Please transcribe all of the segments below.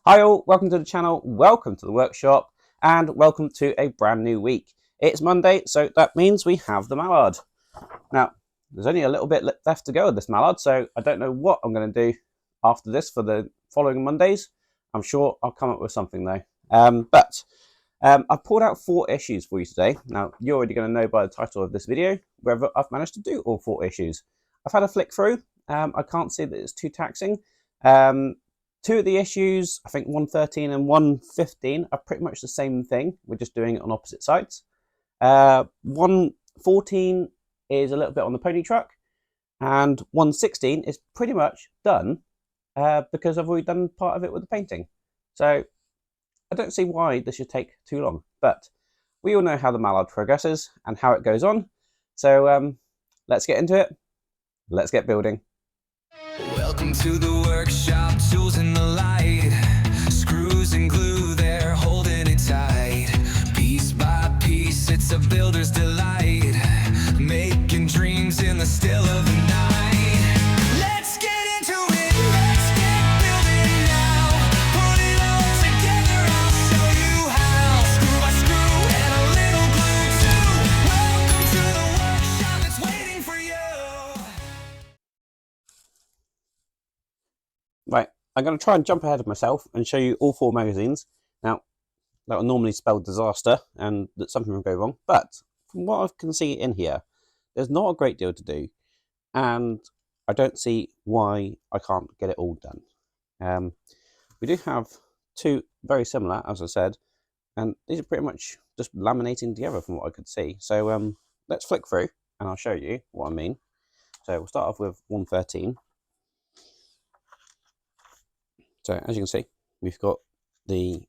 Hi all, welcome to the channel, welcome to the workshop, and welcome to a brand new week. It's Monday, so that means we have the Mallard. Now, there's only a little bit left to go with this Mallard, so I don't know what I'm going to do after this for the following Mondays. I'm sure I'll come up with something though. I've pulled out 4 issues for you today. Now, you're already going to know by the title of this video whether I've managed to do all 4 issues. I've had a flick through. I can't see that it's too taxing. 2 of the issues, I think 113 and 115, are pretty much the same thing. We're just doing it on opposite sides. 114 is a little bit on the pony truck, and 116 is pretty much done because I've already done part of it with the painting. So I don't see why this should take too long, but we all know how the Mallard progresses and how it goes on. So let's get into it. Let's get building. Welcome to the workshop, tools in the light, screws and glue, they're holding it tight. Piece by piece, it's a builder's delight, making dreams in the still of the night. Let's get into it, let's get building now. Put it all together, I'll show you how. Screw by screw and a little glue too. Welcome to the workshop, it's waiting for you. Right, I'm going to try and jump ahead of myself and show you all 4 magazines. Now, that will normally spell disaster and that something will go wrong, but from what I can see in here, there's not a great deal to do, and I don't see why I can't get it all done. We do have 2 very similar, as I said, and these are pretty much just laminating together from what I could see. So let's flick through and I'll show you what I mean. So we'll start off with 113. So as you can see, we've got the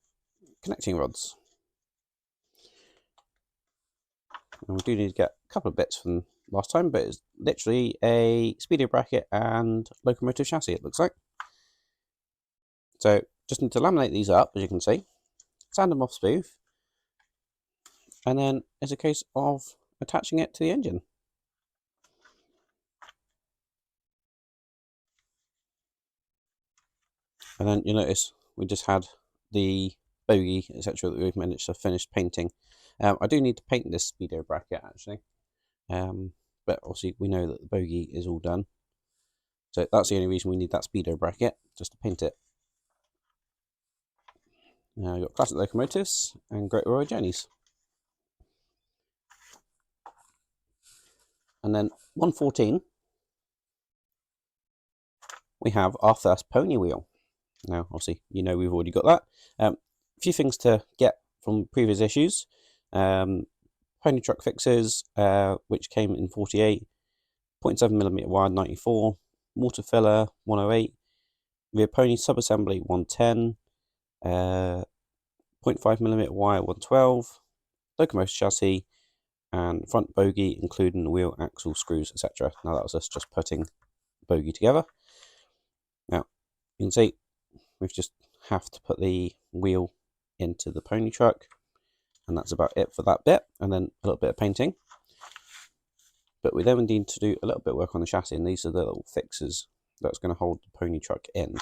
connecting rods. And we do need to get a couple of bits from last time, but it's literally a speedo bracket and locomotive chassis, it looks like. So just need to laminate these up, as you can see, sand them off smooth, and then it's a case of attaching it to the engine. And then you'll notice we just had the bogie, etc., that we've managed to finish painting. I do need to paint this speedo bracket actually, but obviously we know that the bogie is all done. So that's the only reason we need that speedo bracket, just to paint it. Now you've got classic locomotives and Great Royal Journeys. And then 114, we have our first pony wheel. Now, obviously, you know we've already got that. A few things to get from previous issues. Pony truck fixes, which came in 48, 0.7mm wide 94, mortar filler 108, rear pony subassembly 110, 0.5mm wire 112, locomotive chassis, and front bogie, including wheel axle screws, etc. Now that was us just putting bogie together. Now, you can see we just have to put the wheel into the pony truck, and that's about it for that bit, and then a little bit of painting. But we then need to do a little bit of work on the chassis, and these are the little fixes that's going to hold the pony truck in.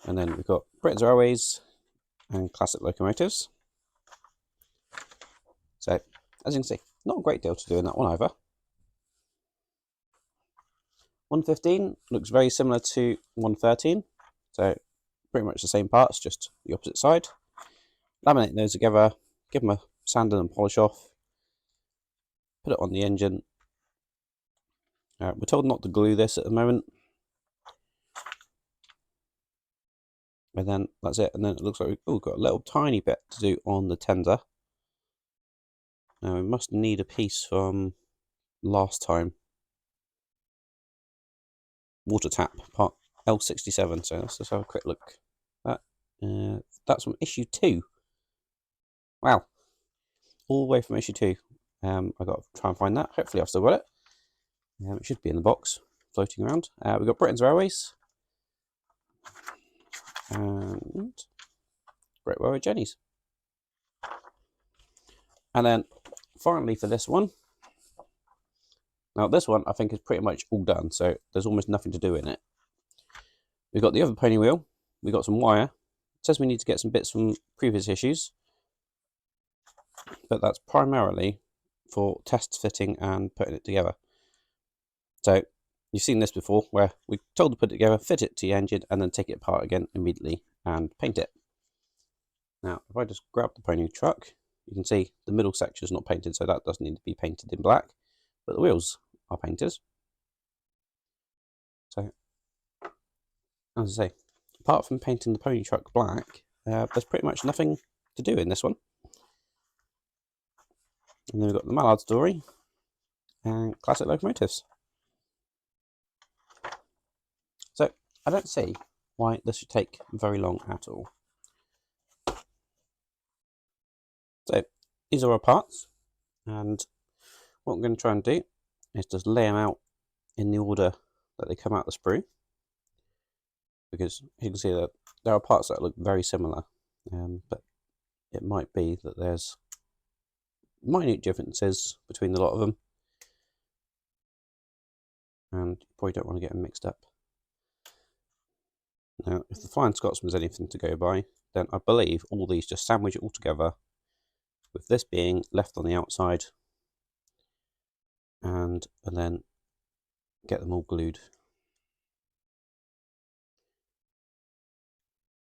And then we've got Britain's Railways and classic locomotives. So, as you can see, not a great deal to do in that one either. 115 looks very similar to 113, so pretty much the same parts, just the opposite side. Laminate those together, give them a sand and polish off, put it on the engine. We're told not to glue this at the moment. And then that's it, and then it looks like we've got a little tiny bit to do on the tender. Now we must need a piece from last time. Water tap, part L67, so let's just have a quick look. That's from issue 2. Wow, all the way from issue 2. I've got to try and find that. Hopefully I've still got it. It should be in the box, floating around. We've got Britain's Railways and Great Royal Journeys. And then finally for this one, now this one I think is pretty much all done, so there's almost nothing to do in it. we've got the other pony wheel, we've got some wire. It says we need to get some bits from previous issues, but that's primarily for test fitting and putting it together. So you've seen this before, where we're told to put it together, fit it to the engine, and then take it apart again immediately and paint it. Now, if I just grab the pony truck, you can see the middle section is not painted, so that doesn't need to be painted in black, but the wheels are painted. So, as I say, apart from painting the pony truck black, there's pretty much nothing to do in this one. And then we've got the Mallard story and classic locomotives. So, I don't see why this should take very long at all. So, these are our parts, and what I'm going to try and do is just lay them out in the order that they come out the sprue, because you can see that there are parts that look very similar, but it might be that there's minute differences between a lot of them, and you probably don't want to get them mixed up. Now, if the Flying Scotsman is anything to go by, then I believe all these just sandwich it all together, with this being left on the outside, and then get them all glued.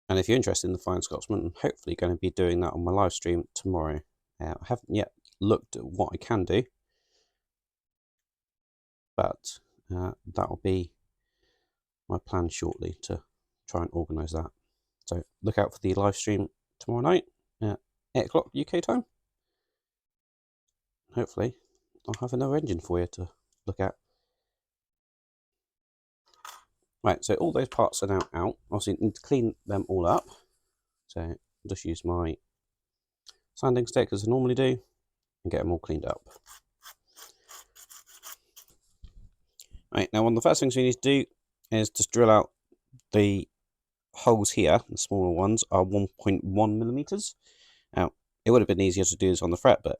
And if you're interested in the Flying Scotsman, I'm hopefully going to be doing that on my live stream tomorrow. I haven't yet looked at what I can do, but that will be my plan shortly to try and organise that. So look out for the live stream tomorrow night at 8 o'clock UK time. Hopefully I'll have another engine for you to look at. Right, so all those parts are now out. Obviously need to clean them all up. So I'll just use my sanding stick as I normally do and get them all cleaned up. Right, now one of the first things we need to do is just drill out the holes here. The smaller ones are 1.1 millimeters. Now, it would have been easier to do this on the fret, but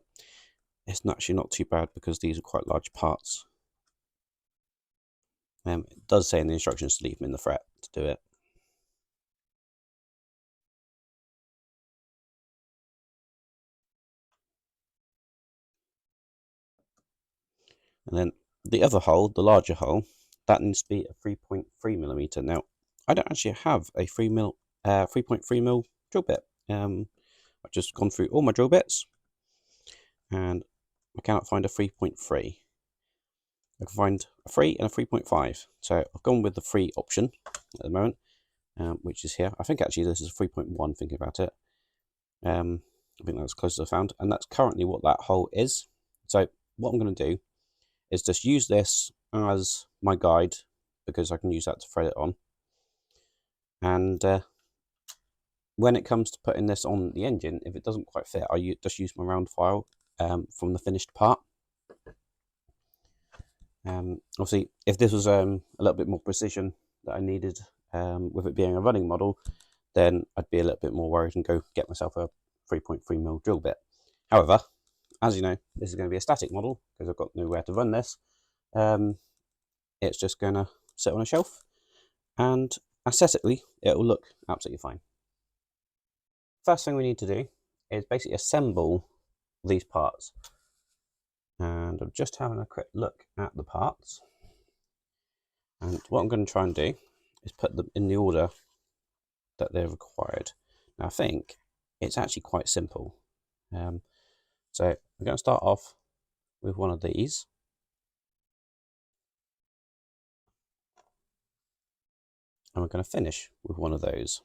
it's actually not too bad because these are quite large parts. It does say in the instructions to leave them in the fret to do it. And then the other hole, the larger hole, that needs to be a 3.3 millimeter. Now, I don't actually have a 3.3 mil drill bit. I've just gone through all my drill bits, and I cannot find a 3.3. I can find a 3 and a 3.5. So I've gone with the 3 option at the moment, which is here. I think actually this is 3.1, thinking about it. I think that's close as I found, and that's currently what that hole is. So what I'm going to do is just use this as my guide, because I can use that to thread it on. And when it comes to putting this on the engine, if it doesn't quite fit, I just use my round file from the finished part. Obviously, if this was a little bit more precision that I needed, with it being a running model, then I'd be a little bit more worried and go get myself a 3.3 mil drill bit. However, as you know, this is going to be a static model because I've got nowhere to run this. It's just going to sit on a shelf, and aesthetically, it will look absolutely fine. First thing we need to do is basically assemble these parts. And I'm just having a quick look at the parts. And what I'm going to try and do is put them in the order that they're required. Now, I think it's actually quite simple. So I'm going to start off with one of these. And we're going to finish with one of those.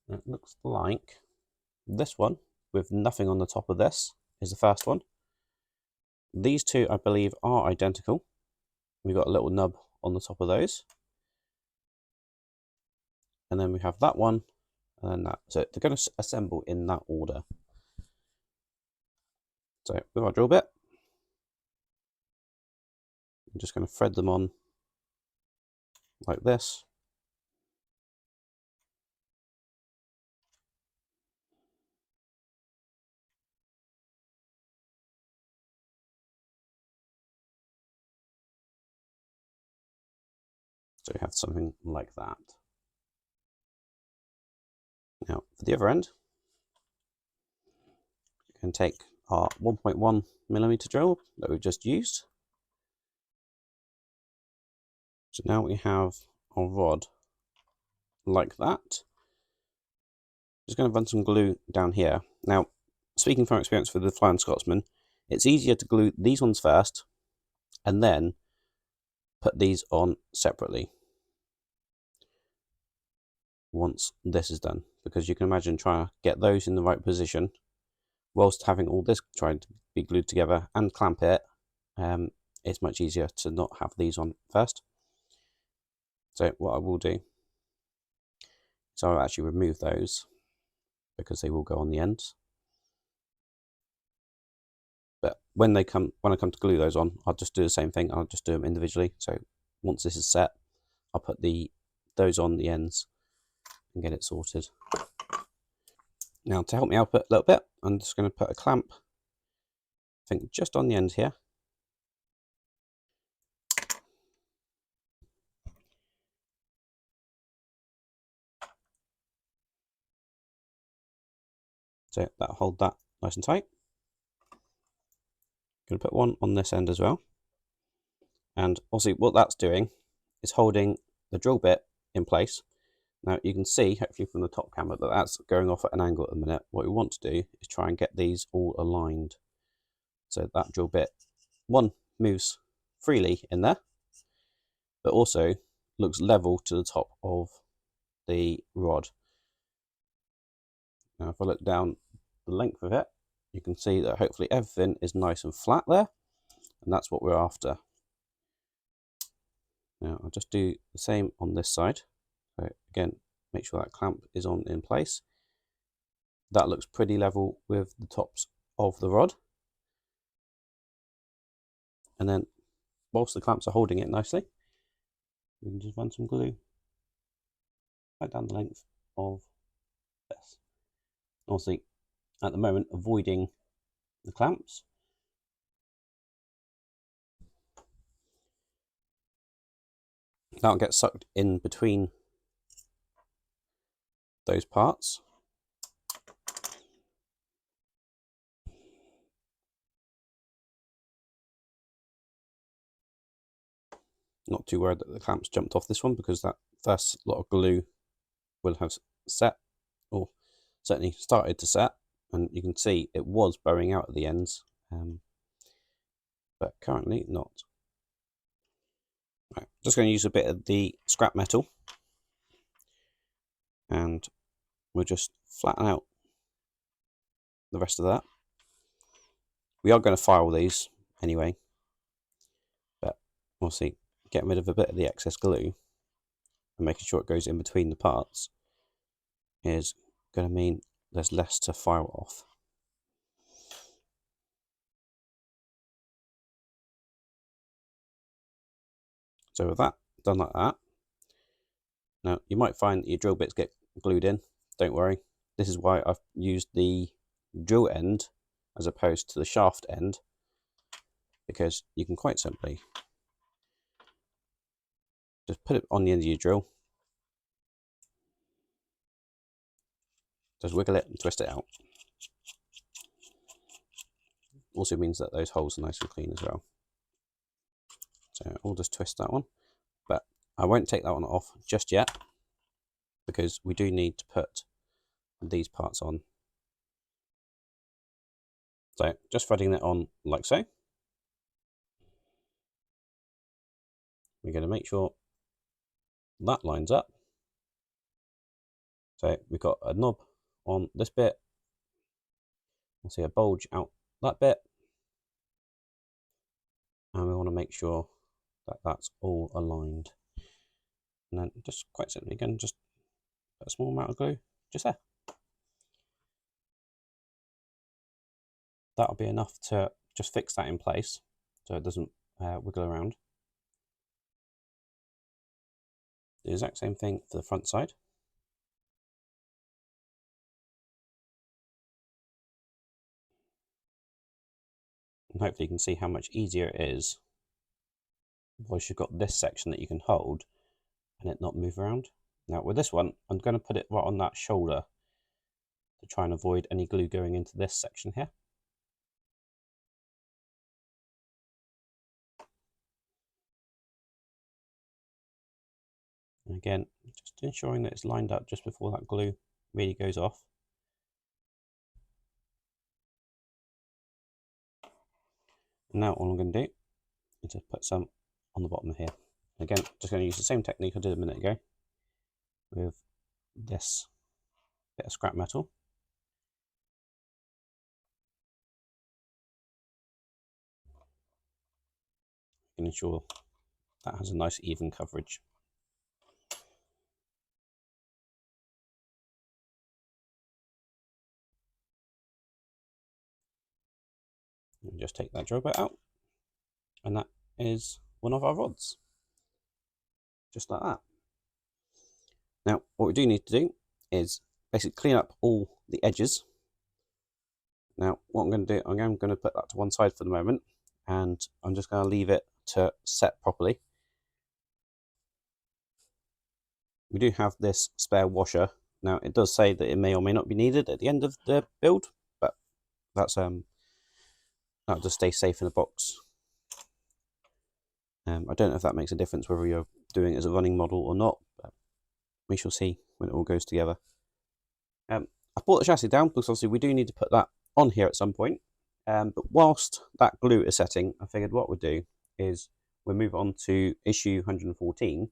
It looks like this one with nothing on the top of this is the first one. These two, I believe, are identical. We've got a little nub on the top of those. And then we have that one and then that. So they're going to assemble in that order. So with our drill bit, I'm just going to thread them on like this. So we have something like that. Now for the other end, we can take our 1.1mm drill that we've just used. So now we have our rod like that. Just going to run some glue down here. Now, speaking from experience with the Flying Scotsman, it's easier to glue these ones first and then put these on separately once this is done, because you can imagine trying to get those in the right position whilst having all this trying to be glued together and clamp it. It's much easier to not have these on first. So what I will do is I'll actually remove those because they will go on the ends. But when I come to glue those on, I'll just do the same thing. I'll just do them individually. So once this is set, I'll put those on the ends and get it sorted. Now to help me out a little bit, I'm just going to put a clamp, I think just on the end here. So that'll hold that nice and tight. I'm going to put one on this end as well. And obviously what that's doing is holding the drill bit in place. Now you can see, hopefully from the top camera, that that's going off at an angle at the minute. What we want to do is try and get these all aligned. So that drill bit, one, moves freely in there, but also looks level to the top of the rod. Now if I look down the length of it, you can see that hopefully everything is nice and flat there, and that's what we're after. Now I'll just do the same on this side. So again, make sure that clamp is in place. That looks pretty level with the tops of the rod. And then whilst the clamps are holding it nicely, we can just run some glue right down the length of this. Obviously, at the moment, avoiding the clamps. That'll get sucked in between those parts. Not too worried that the clamps jumped off this one, because that first lot of glue will have set, or certainly started to set, and you can see it was bowing out at the ends, but currently not. Right, just going to use a bit of the scrap metal, and we'll just flatten out the rest of that. We are going to file these anyway, but obviously getting rid of a bit of the excess glue and making sure it goes in between the parts is going to mean there's less to file off. So with that done like that, now you might find that your drill bits get glued in. Don't worry, this is why I've used the drill end as opposed to the shaft end, because you can quite simply just put it on the end of your drill, just wiggle it and twist it out. Also means that those holes are nice and clean as well. So I'll just twist that one, but I won't take that one off just yet, because we do need to put these parts on. So just threading it on like so. We're going to make sure that lines up. So we've got a knob on this bit. We'll see a bulge out that bit. And we want to make sure that that's all aligned. And then just quite simply, again, just put a small amount of glue just there. That'll be enough to just fix that in place so it doesn't wiggle around. The exact same thing for the front side. And hopefully you can see how much easier it is once you've got this section that you can hold and it not move around. Now with this one, I'm going to put it right on that shoulder to try and avoid any glue going into this section here. And again, just ensuring that it's lined up just before that glue really goes off. And now all I'm going to do is just put some on the bottom here. Again, just going to use the same technique I did a minute ago with this bit of scrap metal. You can ensure that has a nice even coverage. And just take that drill bit out, and that is one of our rods, just like that. Now what we do need to do is basically clean up all the edges. Now what I'm going to do, I'm going to put that to one side for the moment, and I'm just going to leave it to set properly. We do have this spare washer. Now it does say that it may or may not be needed at the end of the build, but that's that'll just stay safe in a box. I don't know if that makes a difference whether you're doing it as a running model or not, but we shall see when it all goes together. I brought the chassis down because obviously we do need to put that on here at some point. But whilst that glue is setting, I figured what we'll do is we'll move on to issue 114,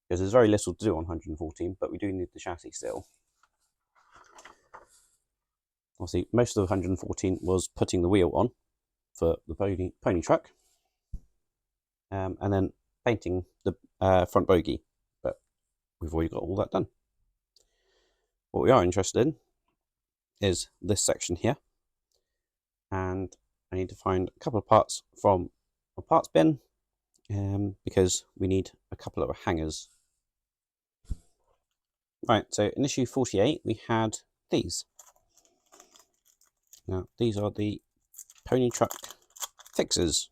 because there's very little to do on 114, but we do need the chassis still. Obviously, most of 114 was putting the wheel on for the pony truck, and then painting the front bogie, but we've already got all that done. What we are interested in is this section here, and I need to find a couple of parts from a parts bin, because we need a couple of hangers. Right, so in issue 48 we had these. Now these are the pony truck fixers.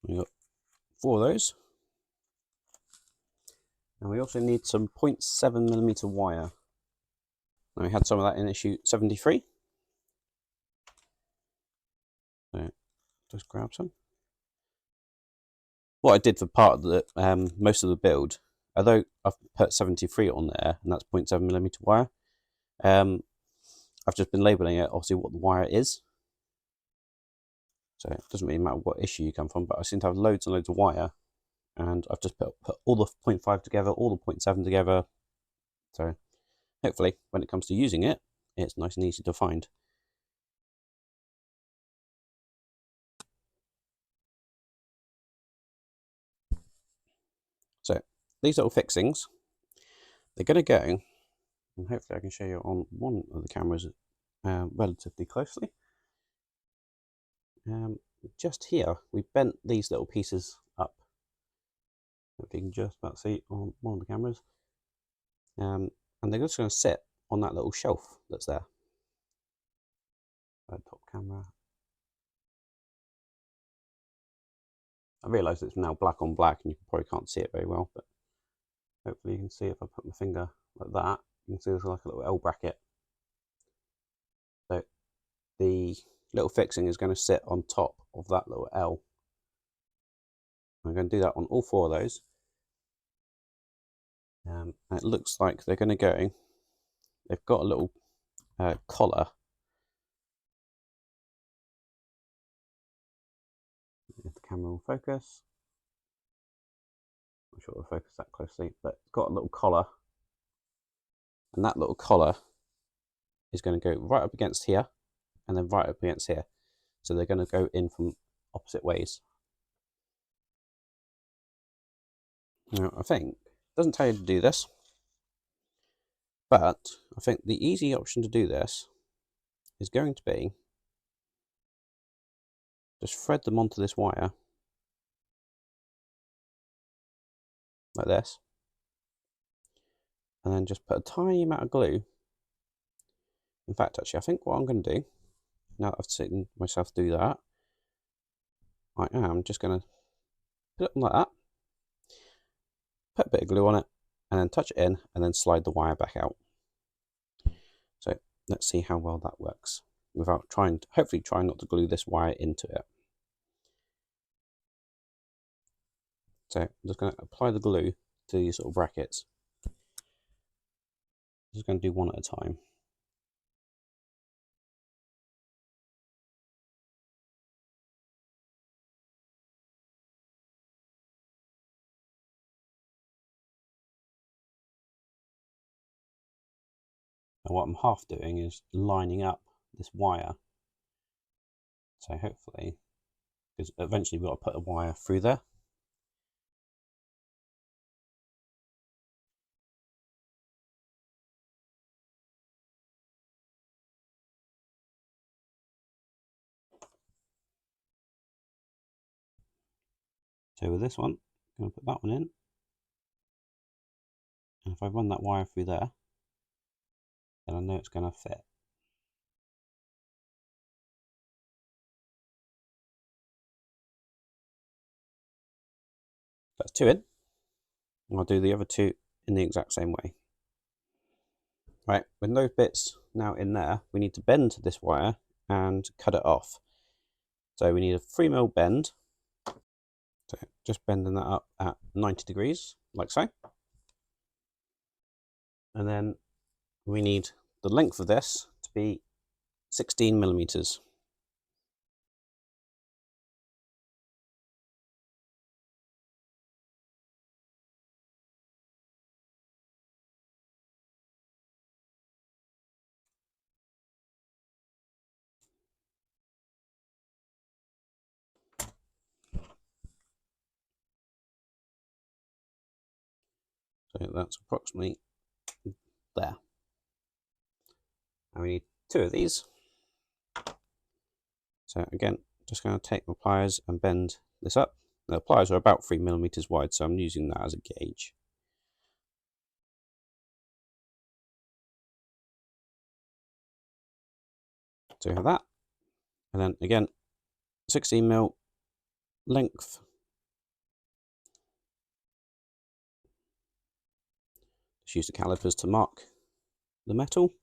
We got 4 of those, and we also need some 0.7mm wire. Now we had some of that in issue 73, so just grab some. What I did for part of the most of the build, although I've put 73 on there and that's 0.7mm wire, I've just been labelling it obviously what the wire is, so it doesn't really matter what issue you come from, but I seem to have loads and loads of wire, and I've just put all the 0.5 together, all the 0.7 together, so hopefully when it comes to using it, it's nice and easy to find. So these little fixings, they're going to go, and hopefully I can show you on one of the cameras relatively closely. Just here, we bent these little pieces up. If you can just about see on one of the cameras. And they're just going to sit on that little shelf that's there. Top camera. I realise it's now black on black and you probably can't see it very well, but hopefully you can see if I put my finger like that, you can see there's like a little L bracket. So the little fixing is going to sit on top of that little L. I'm going to do that on all 4 of those. And it looks like they're going to go, they've got a little collar. If the camera will focus. I'm not sure it'll focus that closely, but it's got a little collar. And that little collar is going to go right up against here and then right up against here. So they're going to go in from opposite ways. Now, I think it doesn't tell you to do this, but I think the easy option to do this is going to be just thread them onto this wire like this, and then just put a tiny amount of glue. In fact, actually, I think what I'm going to do now that I've seen myself do that, I am just going to put it on like that, put a bit of glue on it, and then touch it in, and then slide the wire back out. So let's see how well that works without hopefully trying not to glue this wire into it. So I'm just going to apply the glue to these sort of brackets. I'm just going to do one at a time. And what I'm half doing is lining up this wire. So hopefully, because eventually we've got to put a wire through there. So with this one, I'm going to put that one in. And if I run that wire through there, then I know it's going to fit. That's 2 in. And I'll do the other 2 in the exact same way. Right, with those bits now in there, we need to bend this wire and cut it off. So we need a 3mm bend. So just bending that up at 90 degrees, like so. And then we need the length of this to be 16mm. So that's approximately there. And we need 2 of these. So again, just going to take my pliers and bend this up. Now, the pliers are about 3mm wide, so I'm using that as a gauge. So we have that. And then again, 16mm length. Just use the calipers to mark the metal.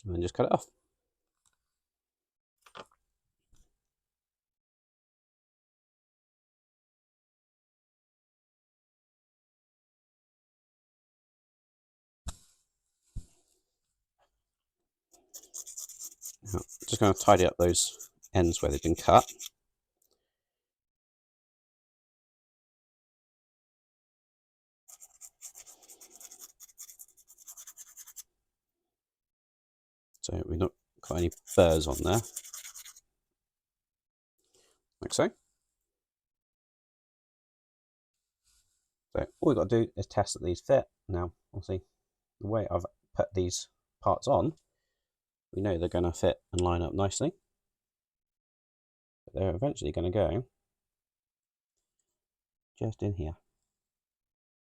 And then just cut it off. Now, just going to tidy up those ends where they've been cut. So we've not got any burrs on there, like so. So all we've got to do is test that these fit. Now, obviously, the way I've put these parts on, we know they're going to fit and line up nicely. But they're eventually going to go just in here,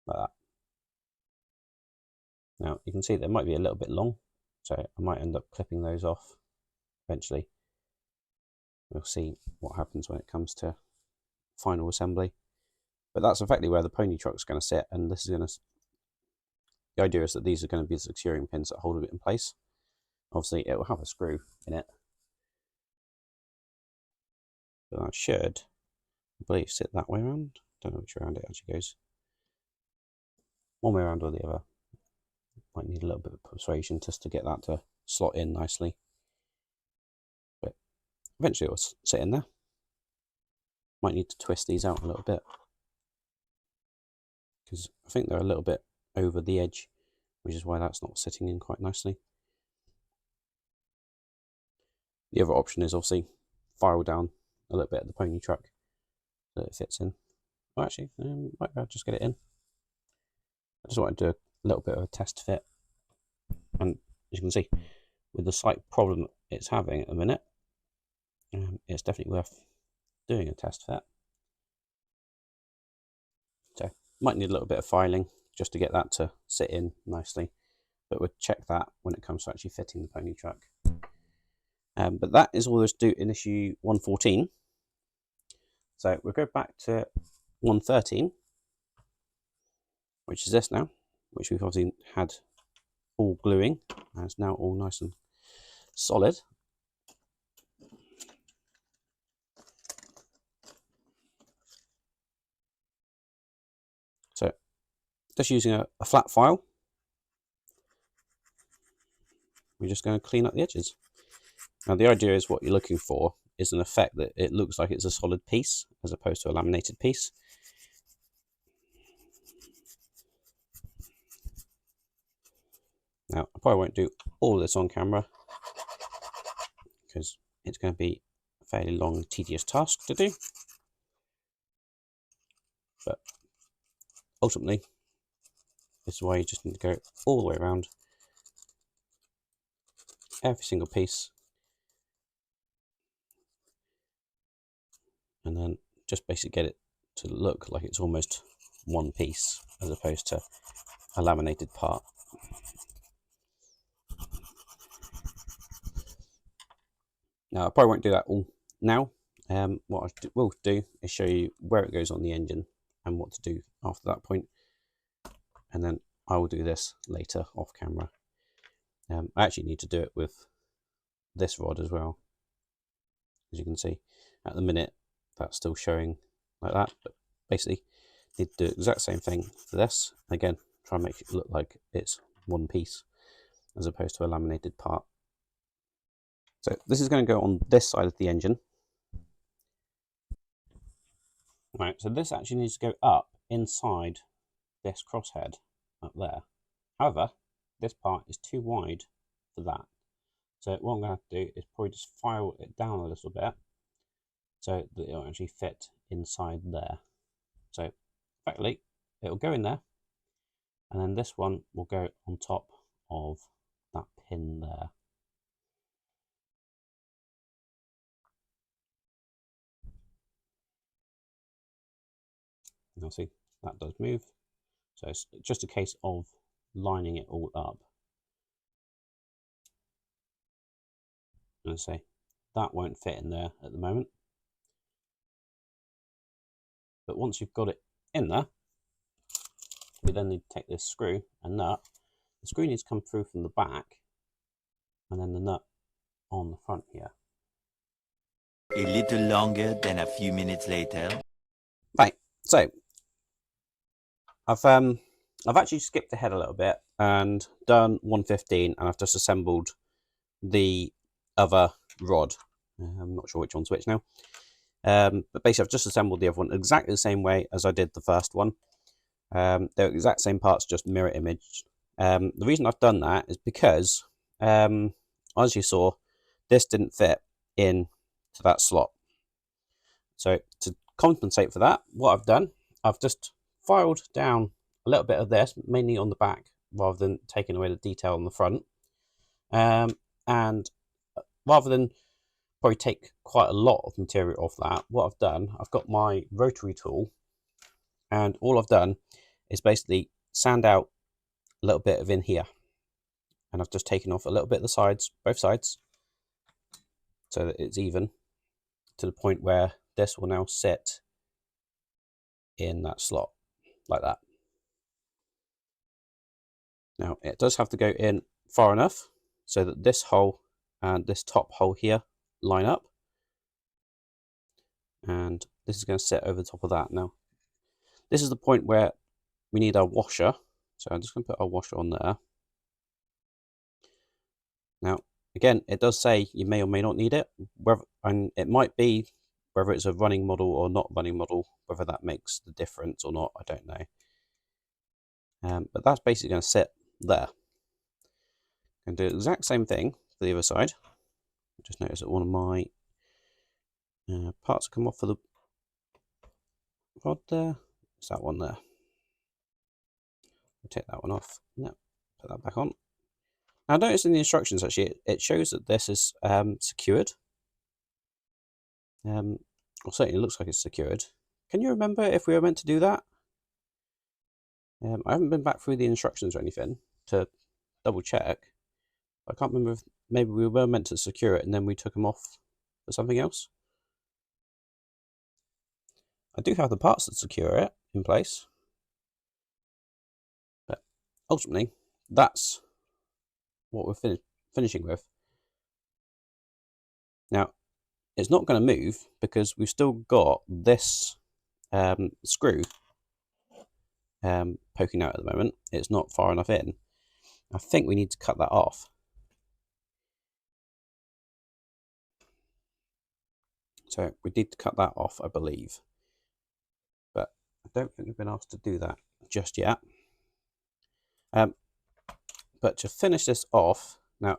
like that. Now, you can see they might be a little bit long, so I might end up clipping those off eventually. We'll see what happens when it comes to final assembly. But that's effectively where the pony truck's going to sit, and this is going to... The idea is that these are going to be the securing pins that hold it in place. Obviously, it will have a screw in it. But that should, I believe, sit that way around. Don't know which way around it actually goes. One way around or the other. Might need a little bit of persuasion just to get that to slot in nicely. But eventually it will sit in there. Might need to twist these out a little bit, because I think they're a little bit over the edge, which is why that's not sitting in quite nicely. The other option is obviously file down a little bit of the pony truck so that it fits in. Oh, actually, might be able to just get it in. I just want to do a little bit of a test fit. And as you can see, with the slight problem it's having at the minute, it's definitely worth doing a test fit. So, might need a little bit of filing just to get that to sit in nicely. But we'll check that when it comes to actually fitting the pony truck. But that is all there's to do in issue 114. So we'll go back to 113, which is this now, which we've obviously had all gluing, and it's now all nice and solid. So just using a flat file, we're just going to clean up the edges. Now the idea is what you're looking for is an effect that it looks like it's a solid piece as opposed to a laminated piece. Now I probably won't do all of this on camera because it's going to be a fairly long and tedious task to do. But ultimately, this is why you just need to go all the way around every single piece, and then just basically get it to look like it's almost one piece as opposed to a laminated part. Now I probably won't do that all now. What I will do is show you where it goes on the engine and what to do after that point, and then I will do this later off camera. I actually need to do it with this rod as well. As you can see, at the minute that's still showing like that, but basically need to do the exact same thing for this. Again, try and make it look like it's one piece as opposed to a laminated part. So this is going to go on this side of the engine. Right, so this actually needs to go up inside this crosshead up there. However, this part is too wide for that. So what I'm going to have to do is probably just file it down a little bit so that it'll actually fit inside there. So effectively, it'll go in there, and then this one will go on top of that pin there. Now see, that does move. So it's just a case of lining it all up. And I say, that won't fit in there at the moment. But once you've got it in there, we then need to take this screw and nut. The screw needs to come through from the back, and then the nut on the front here. A little longer than a few minutes later. Right, so I've actually skipped ahead a little bit and done 115, and I've just assembled the other rod. I'm not sure which one's which now. But basically I've just assembled the other one exactly the same way as I did the first one. They're exact same parts, just mirror image. The reason I've done that is because, as you saw, this didn't fit in to that slot. So to compensate for that, what I've done, I've just filed down a little bit of this, mainly on the back, rather than taking away the detail on the front. And rather than probably take quite a lot of material off that, what I've done, I've got my rotary tool, and all I've done is basically sand out a little bit of in here, and I've just taken off a little bit of the sides, both sides, so that it's even to the point where this will now sit in that slot like that. Now it does have to go in far enough so that this hole and this top hole here line up, and this is going to sit over the top of that. Now this is the point where we need our washer, so I'm just going to put our washer on there. Now again, it does say you may or may not need it, and it might be whether it's a running model or not running model, whether that makes the difference or not, I don't know. But that's basically going to sit there. I'm going to do the exact same thing for the other side. Just notice that one of my parts come off for the rod there. It's that one there. I'll take that one off. No, put that back on. Now notice in the instructions actually it shows that this is secured. Well, certainly it looks like it's secured. Can you remember if we were meant to do that? I haven't been back through the instructions or anything to double check. I can't remember if maybe we were meant to secure it and then we took them off for something else. I do have the parts to secure it in place, but ultimately that's what we're finishing with. Now, it's not going to move because we've still got this screw poking out at the moment. It's not far enough in. I think we need to cut that off. So we need to cut that off, I believe. But I don't think we've been asked to do that just yet. But to finish this off, now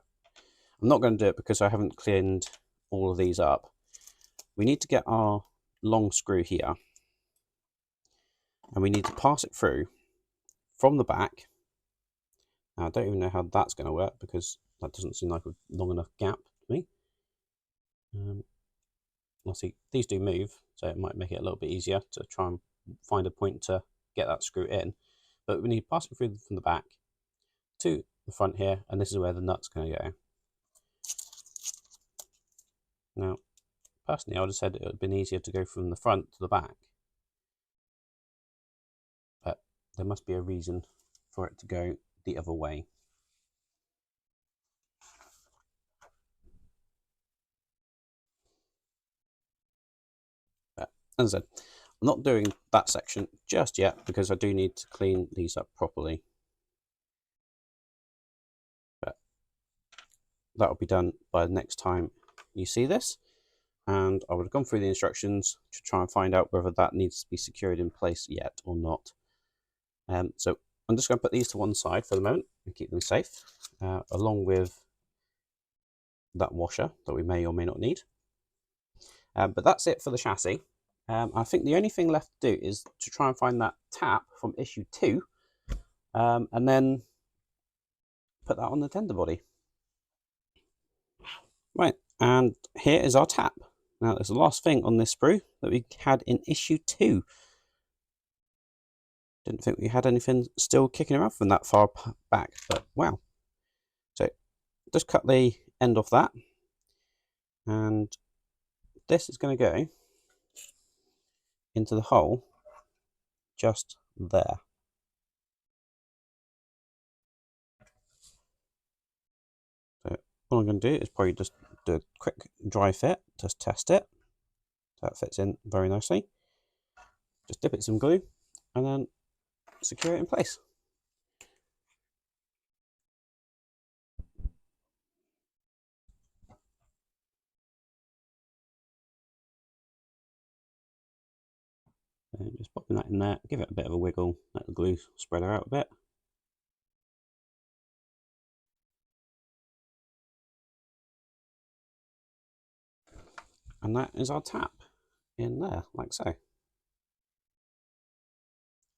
I'm not going to do it because I haven't cleaned all of these up. We need to get our long screw here, and we need to pass it through from the back. Now, I don't even know how that's going to work because that doesn't seem like a long enough gap to me. Well, see, these do move, so it might make it a little bit easier to try and find a point to get that screw in. But we need to pass it through from the back to the front here, and this is where the nut's going to go. Now, personally, I would have said it would have been easier to go from the front to the back, but there must be a reason for it to go the other way. But as I said, I'm not doing that section just yet because I do need to clean these up properly. But that'll be done by the next time you see this. And I would have gone through the instructions to try and find out whether that needs to be secured in place yet or not. So I'm just going to put these to one side for the moment and keep them safe, along with that washer that we may or may not need. But that's it for the chassis. I think the only thing left to do is to try and find that tap from issue 2, and then put that on the tender body. Right, and here is our tap. Now, there's the last thing on this sprue that we had in issue 2. Didn't think we had anything still kicking around from that far back, but wow. So, just cut the end off that, and this is going to go into the hole just there. So all I'm going to do is probably just do a quick dry fit, just test it. So that fits in very nicely. Just dip it in some glue and then secure it in place. And just popping that in there, give it a bit of a wiggle, let the glue spread out a bit. And that is our tap in there, like so.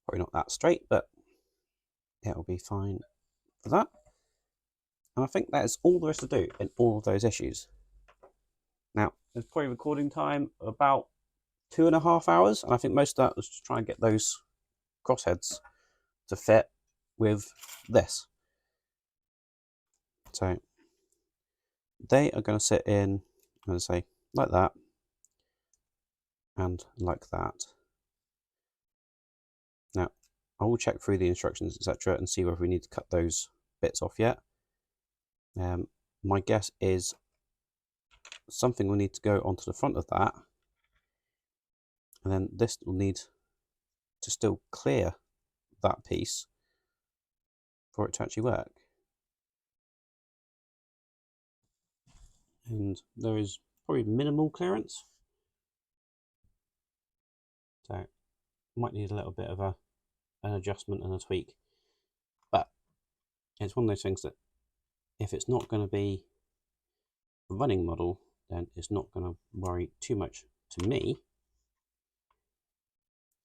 Probably not that straight, but it'll be fine for that. And I think that is all there is to do in all of those issues. Now, there's probably recording time about 2.5 hours, and I think most of that was to try and get those crossheads to fit with this. So they are going to sit in, I'm going to say, like that and like that. Now, I will check through the instructions, etc., and see whether we need to cut those bits off yet. My guess is something will need to go onto the front of that, and then this will need to still clear that piece for it to actually work. And there is probably minimal clearance, so might need a little bit of an adjustment and a tweak, but it's one of those things that if it's not going to be a running model, then it's not going to worry too much to me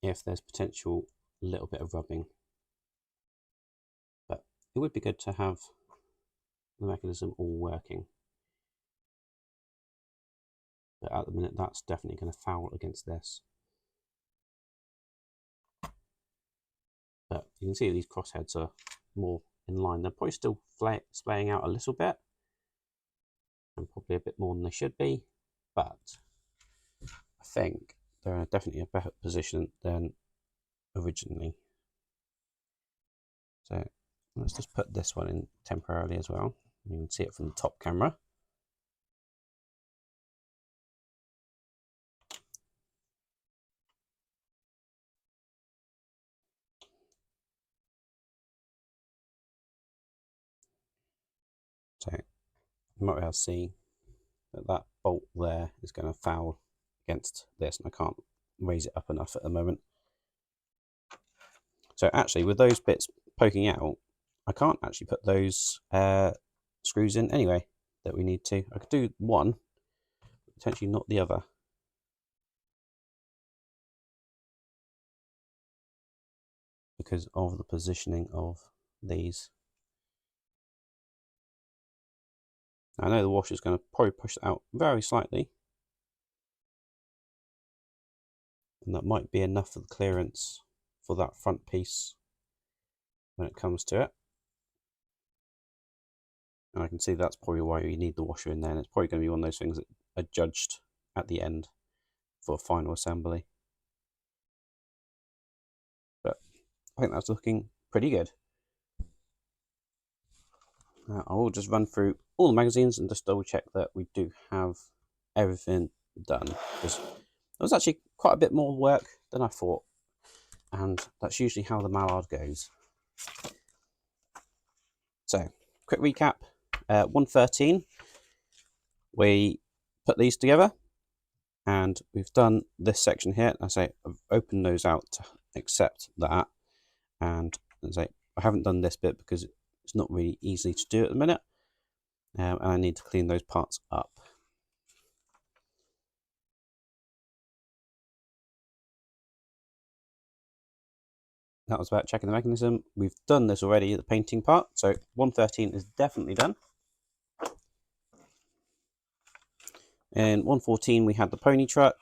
if there's potential little bit of rubbing. But it would be good to have the mechanism all working. But at the minute, that's definitely going to foul against this. But you can see these crossheads are more in line. They're probably still splaying out a little bit, and probably a bit more than they should be, but I think they're definitely a better position than originally. So let's just put this one in temporarily as well. You can see it from the top camera. So you might be able to see that that bolt there is going to foul against this, and I can't raise it up enough at the moment. So actually, with those bits poking out, I can't actually put those screws in anyway that we need to. I could do one, potentially not the other. Because of the positioning of these. I know the washer is going to probably push it out very slightly, and that might be enough for the clearance for that front piece when it comes to it. And I can see that's probably why you need the washer in there, and it's probably going to be one of those things that are judged at the end for final assembly. But I think that's looking pretty good. I will just run through all the magazines and just double check that we do have everything done, because it was actually quite a bit more work than I thought, and that's usually how the Mallard goes. So, quick recap, 113, we put these together, and we've done this section here. I say I've opened those out to accept that, and I say I haven't done this bit because it's not really easy to do at the minute, and I need to clean those parts up. That was about checking the mechanism. We've done this already, the painting part, so 113 is definitely done. In 114 we had the pony truck,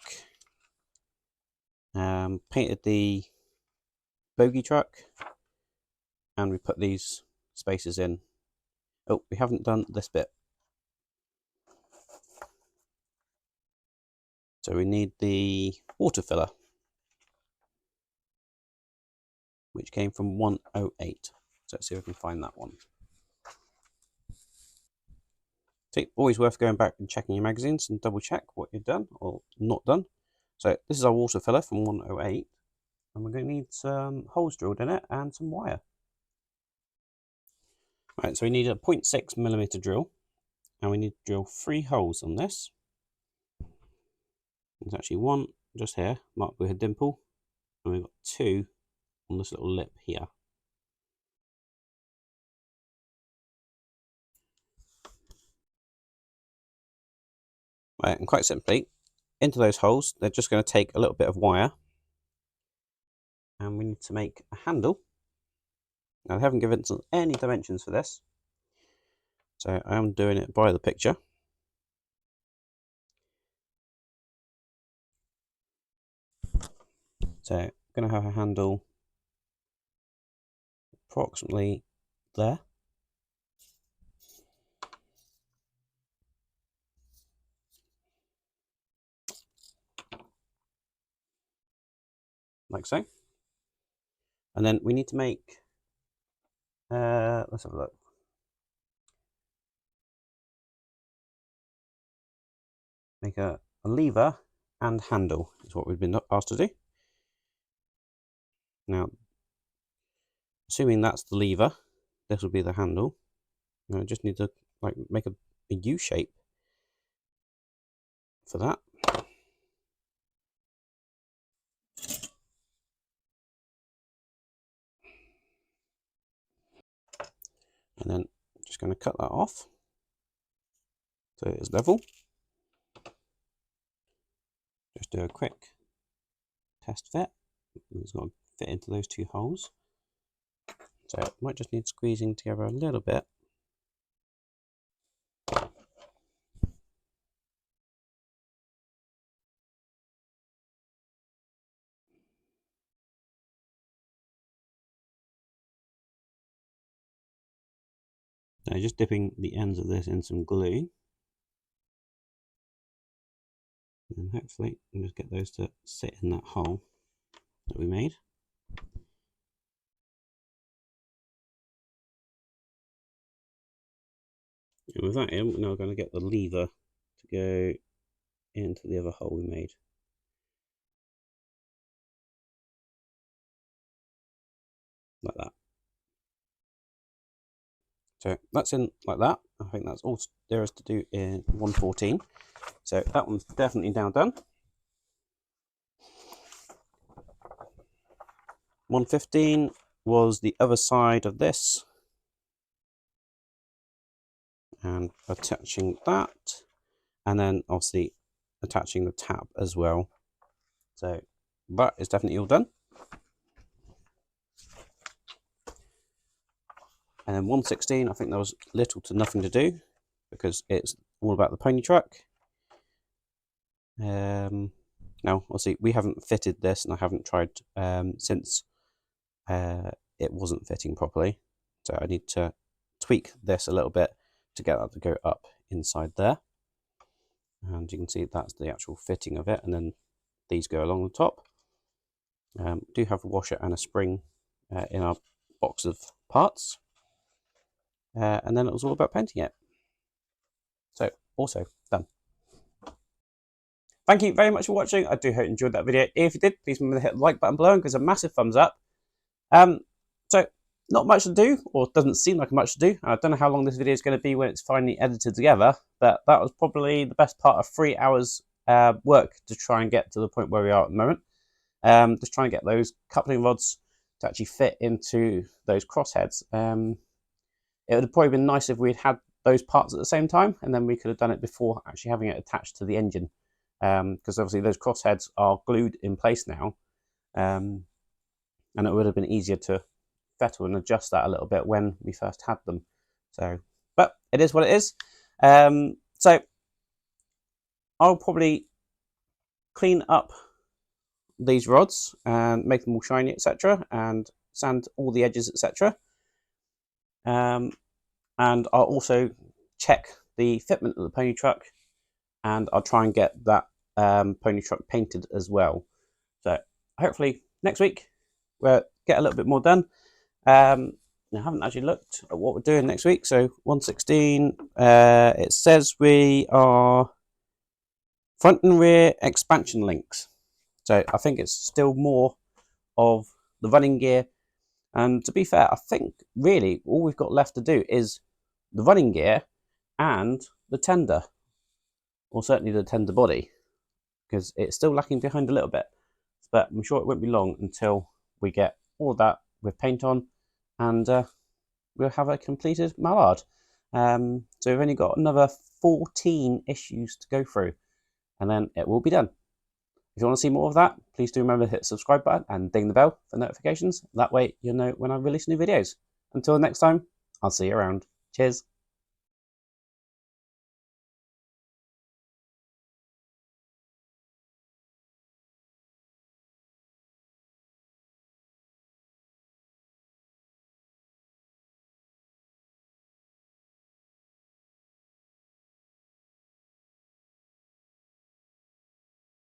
painted the bogie truck, and we put these spaces in. Oh, we haven't done this bit. So we need the water filler, which came from 108. So let's see if we can find that one. So always worth going back and checking your magazines and double check what you've done or not done. So this is our water filler from 108, and we're going to need some holes drilled in it and some wire. Right, so we need a 0.6mm drill, and we need to drill 3 holes on this. There's actually one just here, marked with a dimple, and we've got 2 on this little lip here. Right, and quite simply, into those holes, they're just going to take a little bit of wire, and we need to make a handle. Now, they haven't given us any dimensions for this, so I am doing it by the picture. So I'm going to have a handle approximately there. Like so. And then we need to make, let's have a look. Make a lever and handle is what we've been asked to do. Now, assuming that's the lever, this will be the handle. Now I just need to make a U shape for that. And then just going to cut that off so it's level. Just do a quick test fit. It's got to fit into those 2 holes. So it might just need squeezing together a little bit. So just dipping the ends of this in some glue. And hopefully we'll just get those to sit in that hole that we made. And with that in, we're now going to get the lever to go into the other hole we made. Like that. So that's in like that. I think that's all there is to do in 114. So that one's definitely now done. 115 was the other side of this. And attaching that. And then obviously attaching the tab as well. So that is definitely all done. And then 116, I think there was little to nothing to do because it's all about the pony truck. Now, obviously, we haven't fitted this, and I haven't tried since it wasn't fitting properly. So I need to tweak this a little bit to get that to go up inside there. And you can see that's the actual fitting of it, and then these go along the top. Do have a washer and a spring in our box of parts. And then it was all about painting it. So, also done. Thank you very much for watching. I do hope you enjoyed that video. If you did, please remember to hit the like button below and give us a massive thumbs up. So, not much to do, or doesn't seem like much to do. I don't know how long this video is going to be when it's finally edited together, but that was probably the best part of 3 hours work to try and get to the point where we are at the moment. Just trying to get those coupling rods to actually fit into those crossheads. It would have probably been nice if we'd had those parts at the same time, and then we could have done it before actually having it attached to the engine. Because obviously those crossheads are glued in place now, and it would have been easier to fettle and adjust that a little bit when we first had them. So, but it is what it is. So I'll probably clean up these rods and make them all shiny, etc., and sand all the edges, etc. And I'll also check the fitment of the pony truck, and I'll try and get that pony truck painted as well. So hopefully next week we'll get a little bit more done. I haven't actually looked at what we're doing next week. So 116, it says we are front and rear expansion links. So I think it's still more of the running gear. And to be fair, I think really all we've got left to do is the running gear and the tender, or certainly the tender body, because it's still lacking behind a little bit. But I'm sure it won't be long until we get all of that with paint on, and we'll have a completed Mallard. So we've only got another 14 issues to go through, and then it will be done. If you want to see more of that, please do remember to hit the subscribe button and ding the bell for notifications. That way you'll know when I release new videos. Until next time, I'll see you around. Cheers.